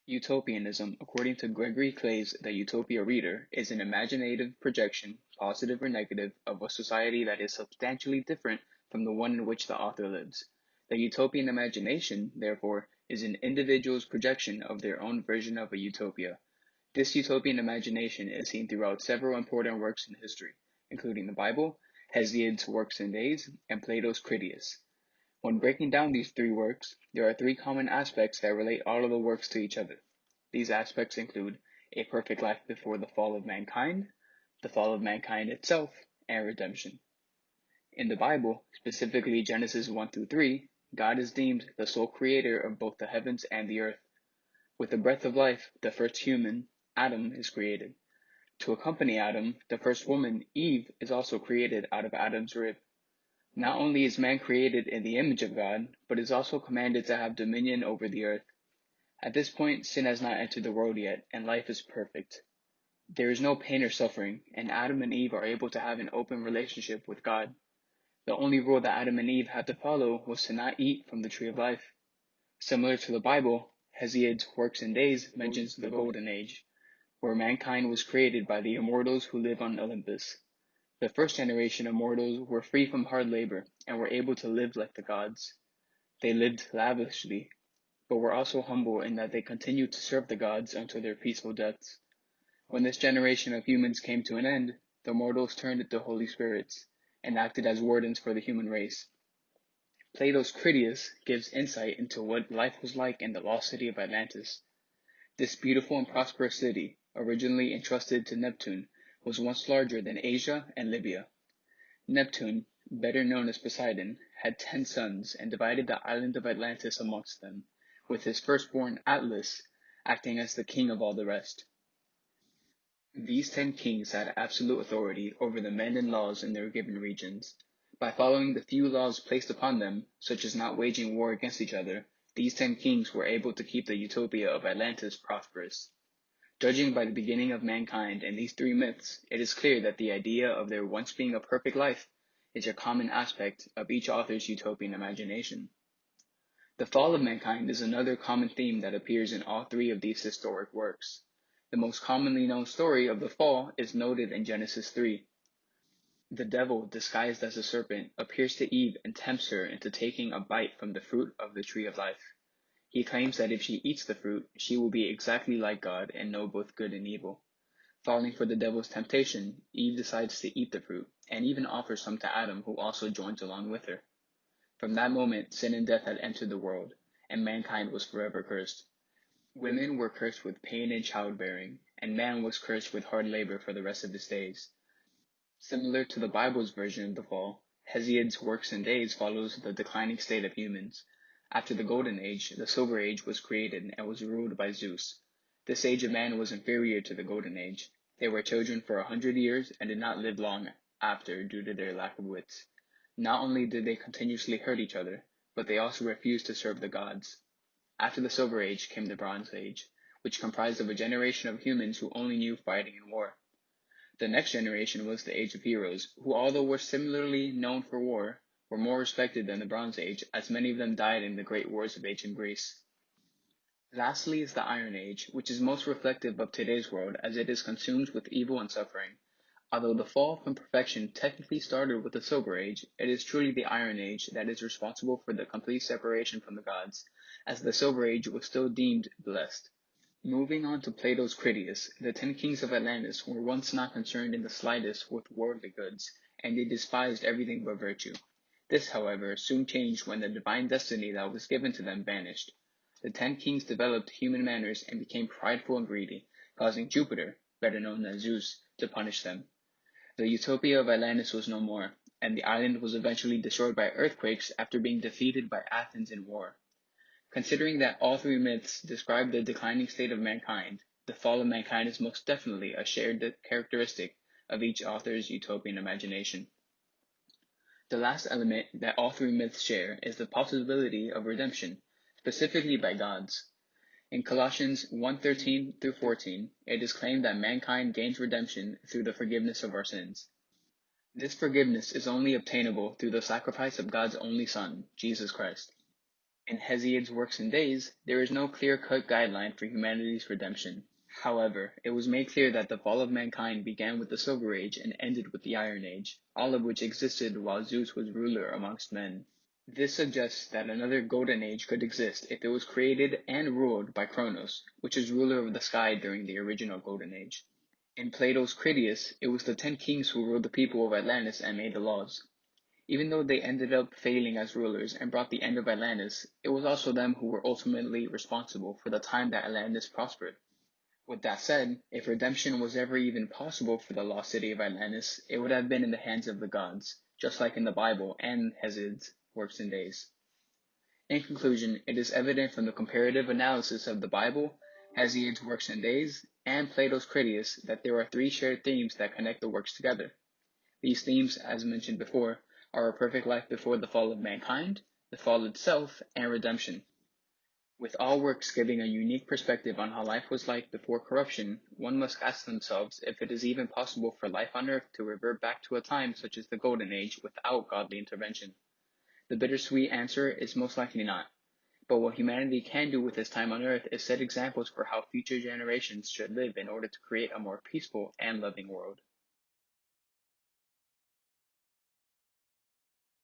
Utopianism, according to Gregory Clay's The Utopia Reader, is an imaginative projection, positive or negative, of a society that is substantially different from the one in which the author lives. The utopian imagination, therefore, is an individual's projection of their own version of a utopia. This utopian imagination is seen throughout several important works in history, including the Bible, Hesiod's Works and Days, and Plato's Critias. When breaking down these three works, there are three common aspects that relate all of the works to each other. These aspects include a perfect life before the fall of mankind itself, and redemption. In the Bible, specifically Genesis 1 through 3, God is deemed the sole creator of both the heavens and the earth. With the breath of life, the first human, Adam, is created. To accompany Adam, the first woman, Eve, is also created out of Adam's rib. Not only is man created in the image of God, but is also commanded to have dominion over the earth. At this point, sin has not entered the world yet, and life is perfect. There is no pain or suffering, and Adam and Eve are able to have an open relationship with God. The only rule that Adam and Eve had to follow was to not eat from the tree of life. Similar to the Bible, Hesiod's Works and Days mentions the Golden Age, where mankind was created by the immortals who live on Olympus. The first generation of mortals were free from hard labor and were able to live like the gods. They lived lavishly, but were also humble in that they continued to serve the gods until their peaceful deaths. When this generation of humans came to an end, the mortals turned into holy spirits and acted as wardens for the human race. Plato's Critias gives insight into what life was like in the lost city of Atlantis. This beautiful and prosperous city, originally entrusted to Neptune, was once larger than Asia and Libya. Neptune, better known as Poseidon, had 10 sons and divided the island of Atlantis amongst them, with his firstborn Atlas acting as the king of all the rest. These 10 kings had absolute authority over the men and laws in their given regions. By following the few laws placed upon them, such as not waging war against each other, these 10 kings were able to keep the utopia of Atlantis prosperous. Judging by the beginning of mankind and these three myths, it is clear that the idea of there once being a perfect life is a common aspect of each author's utopian imagination. The fall of mankind is another common theme that appears in all three of these historic works. The most commonly known story of the fall is noted in Genesis 3. The devil, disguised as a serpent, appears to Eve and tempts her into taking a bite from the fruit of the tree of life. He claims that if she eats the fruit, she will be exactly like God and know both good and evil. Falling for the devil's temptation, Eve decides to eat the fruit, and even offers some to Adam, who also joins along with her. From that moment, sin and death had entered the world, and mankind was forever cursed. Women were cursed with pain in childbearing, and man was cursed with hard labor for the rest of his days. Similar to the Bible's version of the fall, Hesiod's Works and Days follows the declining state of humans. After the Golden Age, the Silver Age was created and was ruled by Zeus. This age of man was inferior to the Golden Age. They were children for 100 years and did not live long after due to their lack of wits. Not only did they continuously hurt each other, but they also refused to serve the gods. After the Silver Age came the Bronze Age, which comprised of a generation of humans who only knew fighting and war. The next generation was the Age of Heroes, who, although were similarly known for war, were more respected than the Bronze Age, as many of them died in the great wars of ancient Greece. Lastly is the Iron Age, which is most reflective of today's world as it is consumed with evil and suffering. Although the fall from perfection technically started with the Silver Age, it is truly the Iron Age that is responsible for the complete separation from the gods, as the Silver Age was still deemed blessed. Moving on to Plato's Critias, the 10 kings of Atlantis were once not concerned in the slightest with worldly goods, and they despised everything but virtue. This, however, soon changed when the divine destiny that was given to them vanished. The 10 kings developed human manners and became prideful and greedy, causing Jupiter, better known as Zeus, to punish them. The utopia of Atlantis was no more, and the island was eventually destroyed by earthquakes after being defeated by Athens in war. Considering that all three myths describe the declining state of mankind, the fall of mankind is most definitely a shared characteristic of each author's utopian imagination. The last element that all three myths share is the possibility of redemption, specifically by gods. In Colossians 1:13 through 14, it is claimed that mankind gains redemption through the forgiveness of our sins. This forgiveness is only obtainable through the sacrifice of God's only Son, Jesus Christ. In Hesiod's Works and Days, there is no clear-cut guideline for humanity's redemption. However, it was made clear that the fall of mankind began with the Silver Age and ended with the Iron Age, all of which existed while Zeus was ruler amongst men. This suggests that another Golden Age could exist if it was created and ruled by Kronos, which is ruler of the sky during the original Golden Age. In Plato's Critias, it was the 10 kings who ruled the people of Atlantis and made the laws. Even though they ended up failing as rulers and brought the end of Atlantis, it was also them who were ultimately responsible for the time that Atlantis prospered. With that said, if redemption was ever even possible for the lost city of Atlantis, it would have been in the hands of the gods, just like in the Bible and Hesiod's Works and Days. In conclusion, it is evident from the comparative analysis of the Bible, Hesiod's Works and Days, and Plato's Critias that there are 3 shared themes that connect the works together. These themes, as mentioned before, are a perfect life before the fall of mankind, the fall itself, and redemption. With all works giving a unique perspective on how life was like before corruption, one must ask themselves if it is even possible for life on earth to revert back to a time such as the Golden Age without godly intervention. The bittersweet answer is most likely not. But what humanity can do with its time on earth is set examples for how future generations should live in order to create a more peaceful and loving world.